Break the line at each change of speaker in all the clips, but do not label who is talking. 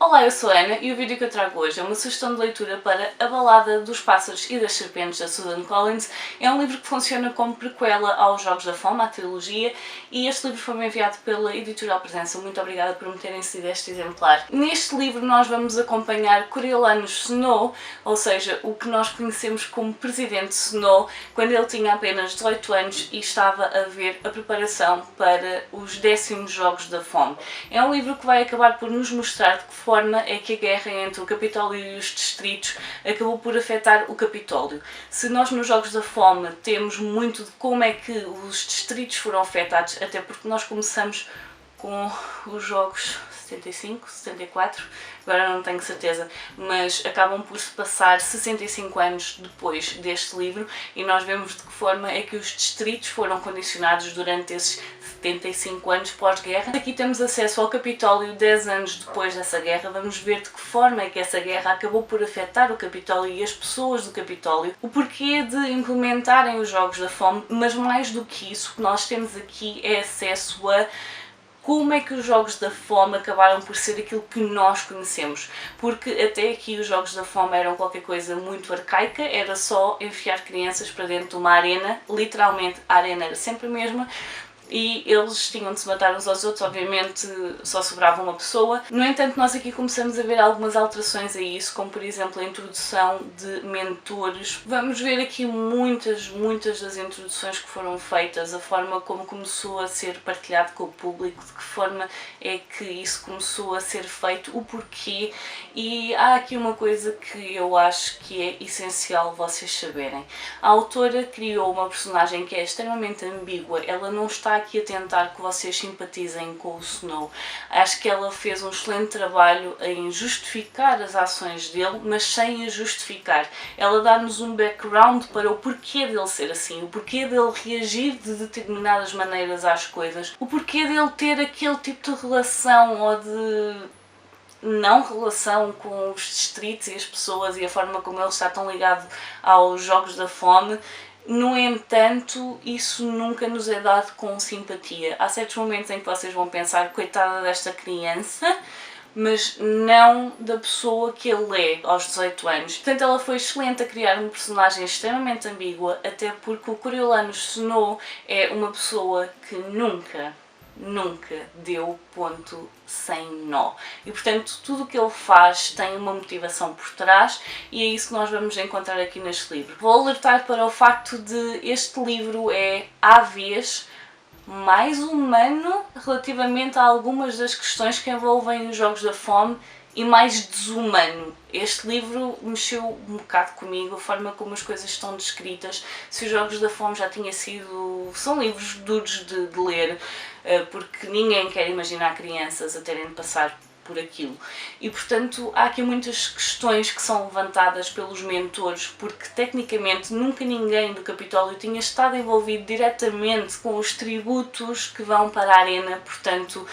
Olá, eu sou a Ana e o vídeo que eu trago hoje é uma sugestão de leitura para A Balada dos Pássaros e das Serpentes, da Susan Collins. É um livro que funciona como prequela aos Jogos da Fome, à trilogia, e este livro foi-me enviado pela Editorial Presença. Muito obrigada por me terem cedido este exemplar. Neste livro nós vamos acompanhar Coriolanus Snow, ou seja, o que nós conhecemos como Presidente Snow, quando ele tinha apenas 18 anos e estava a ver a preparação para os 10º Jogos da Fome. É um livro que vai acabar por nos mostrar de que forma é que a guerra entre o Capitólio e os distritos acabou por afetar o Capitólio. Se nós nos Jogos da Fome temos muito de como é que os distritos foram afetados, até porque nós começamos com os Jogos 75, 74, agora não tenho certeza, mas acabam por se passar 65 anos depois deste livro e nós vemos de que forma é que os distritos foram condicionados durante esses 75 anos pós-guerra. Aqui temos acesso ao Capitólio 10 anos depois dessa guerra. Vamos ver de que forma é que essa guerra acabou por afetar o Capitólio e as pessoas do Capitólio, o porquê de implementarem os Jogos da Fome, mas mais do que isso, o que nós temos aqui é acesso a como é que os Jogos da Fome acabaram por ser aquilo que nós conhecemos, porque até aqui os Jogos da Fome eram qualquer coisa muito arcaica, era só enfiar crianças para dentro de uma arena, literalmente a arena era sempre a mesma, e eles tinham de se matar uns aos outros, obviamente só sobrava uma pessoa. No entanto, nós aqui começamos a ver algumas alterações a isso, como por exemplo a introdução de mentores. Vamos ver aqui muitas das introduções que foram feitas, a forma como começou a ser partilhado com o público, de que forma é que isso começou a ser feito, o porquê. E há aqui uma coisa que eu acho que é essencial vocês saberem. A autora criou uma personagem que é extremamente ambígua, ela não está aqui a tentar que vocês simpatizem com o Snow. Acho que ela fez um excelente trabalho em justificar as ações dele, mas sem a justificar. Ela dá-nos um background para o porquê dele ser assim, o porquê dele reagir de determinadas maneiras às coisas, o porquê dele ter aquele tipo de relação ou de não relação com os distritos e as pessoas e a forma como ele está tão ligado aos Jogos da Fome. No entanto, isso nunca nos é dado com simpatia. Há certos momentos em que vocês vão pensar, coitada desta criança, mas não da pessoa que ele é aos 18 anos. Portanto, ela foi excelente a criar uma personagem extremamente ambígua, até porque o Coriolanus Snow é uma pessoa que nunca deu ponto sem nó. E portanto tudo o que ele faz tem uma motivação por trás e é isso que nós vamos encontrar aqui neste livro. Vou alertar para o facto de este livro é, à vez, mais humano relativamente a algumas das questões que envolvem os Jogos da Fome e mais desumano. Este livro mexeu um bocado comigo, a forma como as coisas estão descritas. Se os Jogos da Fome já tinha sido... são livros duros de ler, porque ninguém quer imaginar crianças a terem de passar por aquilo. E portanto há aqui muitas questões que são levantadas pelos mentores, porque tecnicamente nunca ninguém do Capitólio tinha estado envolvido diretamente com os tributos que vão para a arena, portanto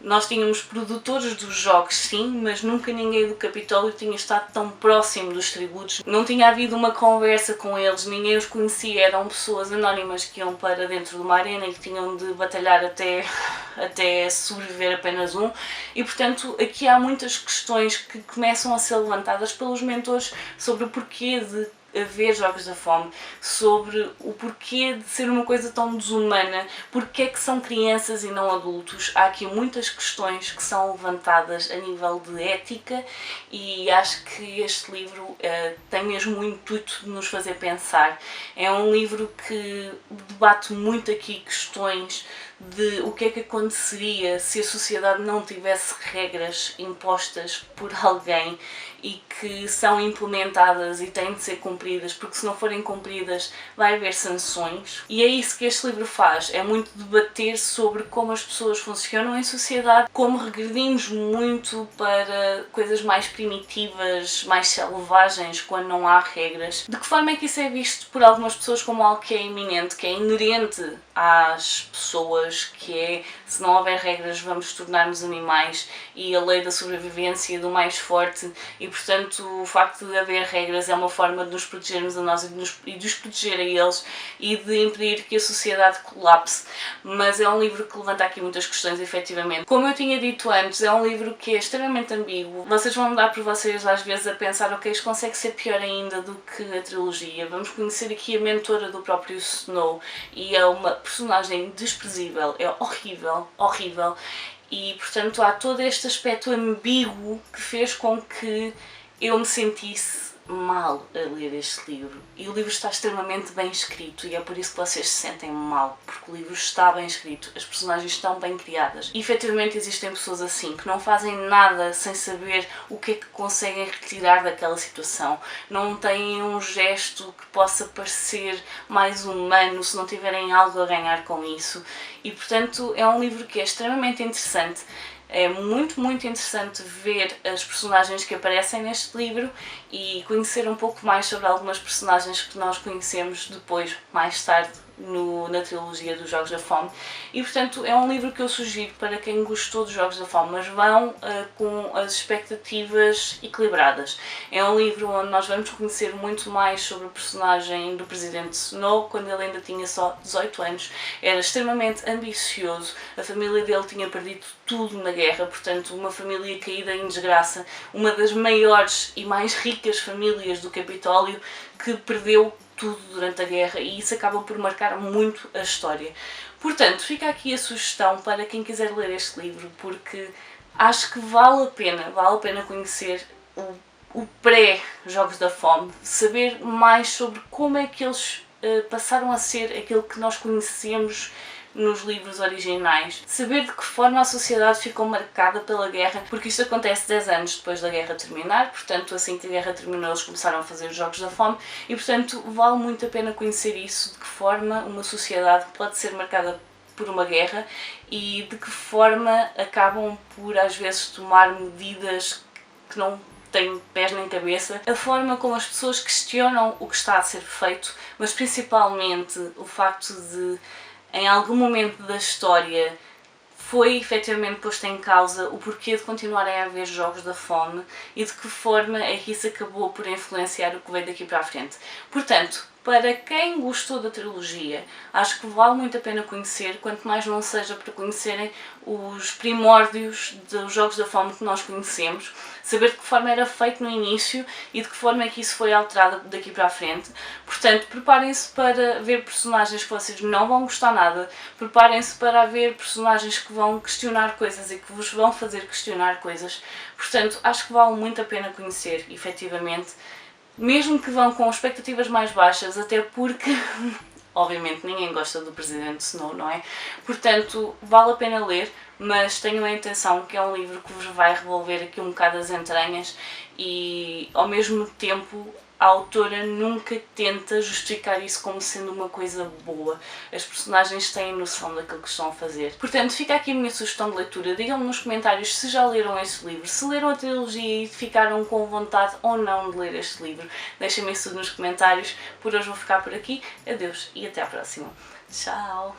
nós tínhamos produtores dos jogos, sim, mas nunca ninguém do Capitólio tinha estado tão próximo dos tributos. Não tinha havido uma conversa com eles, ninguém os conhecia, eram pessoas anónimas que iam para dentro de uma arena e que tinham de batalhar até sobreviver apenas um. E portanto aqui há muitas questões que começam a ser levantadas pelos mentores sobre o porquê de haver Jogos da Fome, sobre o porquê de ser uma coisa tão desumana, porque é que são crianças e não adultos. Há aqui muitas questões que são levantadas a nível de ética e acho que este livro tem mesmo o intuito de nos fazer pensar. É um livro que debate muito aqui questões de o que é que aconteceria se a sociedade não tivesse regras impostas por alguém e que são implementadas e têm de ser cumpridas, porque se não forem cumpridas vai haver sanções. E é isso que este livro faz, é muito debater sobre como as pessoas funcionam em sociedade, como regredimos muito para coisas mais primitivas, mais selvagens, quando não há regras. De que forma é que isso é visto por algumas pessoas como algo que é iminente, que é inerente às pessoas, que é se não houver regras vamos tornar-nos animais e a lei da sobrevivência do mais forte e, portanto, o facto de haver regras é uma forma de nos protegermos a nós e de os proteger a eles e de impedir que a sociedade colapse. Mas é um livro que levanta aqui muitas questões, efetivamente. Como eu tinha dito antes, é um livro que é extremamente ambíguo. Vocês vão dar por vocês às vezes a pensar, ok, isto consegue ser pior ainda do que a trilogia. Vamos conhecer aqui a mentora do próprio Snow e é uma personagem desprezível, é horrível, horrível. E, portanto, há todo este aspecto ambíguo que fez com que eu me sentisse mal a ler este livro. E o livro está extremamente bem escrito e é por isso que vocês se sentem mal, porque o livro está bem escrito, as personagens estão bem criadas. E efetivamente existem pessoas assim, que não fazem nada sem saber o que é que conseguem retirar daquela situação. Não têm um gesto que possa parecer mais humano se não tiverem algo a ganhar com isso. E portanto é um livro que é extremamente interessante. É muito, muito interessante ver as personagens que aparecem neste livro e conhecer um pouco mais sobre algumas personagens que nós conhecemos depois, mais tarde, na trilogia dos Jogos da Fome. E, portanto, é um livro que eu sugiro para quem gostou dos Jogos da Fome, mas vão com as expectativas equilibradas. É um livro onde nós vamos conhecer muito mais sobre o personagem do Presidente Snow, quando ele ainda tinha só 18 anos. Era extremamente ambicioso, a família dele tinha perdido tudo na guerra, portanto, uma família caída em desgraça, uma das maiores e mais ricas famílias do Capitólio, que perdeu tudo durante a guerra, e isso acaba por marcar muito a história. Portanto, fica aqui a sugestão para quem quiser ler este livro, porque acho que vale a pena conhecer o pré-Jogos da Fome, saber mais sobre como é que eles passaram a ser aquilo que nós conhecemos nos livros originais, saber de que forma a sociedade ficou marcada pela guerra, porque isto acontece 10 anos depois da guerra terminar, portanto assim que a guerra terminou eles começaram a fazer os Jogos da Fome e portanto vale muito a pena conhecer isso, de que forma uma sociedade pode ser marcada por uma guerra e de que forma acabam por às vezes tomar medidas que não têm pés nem cabeça, a forma como as pessoas questionam o que está a ser feito, mas principalmente o facto de em algum momento da história foi efetivamente posto em causa o porquê de continuarem a haver Jogos da Fome e de que forma é que isso acabou por influenciar o que veio daqui para a frente. Portanto, para quem gostou da trilogia, acho que vale muito a pena conhecer, quanto mais não seja para conhecerem os primórdios dos Jogos da Fome que nós conhecemos, saber de que forma era feito no início e de que forma é que isso foi alterado daqui para a frente. Portanto, preparem-se para ver personagens que vocês não vão gostar nada, preparem-se para ver personagens que vão questionar coisas e que vos vão fazer questionar coisas. Portanto, acho que vale muito a pena conhecer, efetivamente, mesmo que vão com expectativas mais baixas, até porque obviamente ninguém gosta do Presidente Snow, não é? Portanto, vale a pena ler, mas tenham a intenção que é um livro que vos vai revolver aqui um bocado as entranhas e, ao mesmo tempo, a autora nunca tenta justificar isso como sendo uma coisa boa. As personagens têm noção daquilo que estão a fazer. Portanto, fica aqui a minha sugestão de leitura. Digam-me nos comentários se já leram este livro, se leram a trilogia e ficaram com vontade ou não de ler este livro. Deixem-me isso nos comentários. Por hoje vou ficar por aqui. Adeus e até à próxima. Tchau!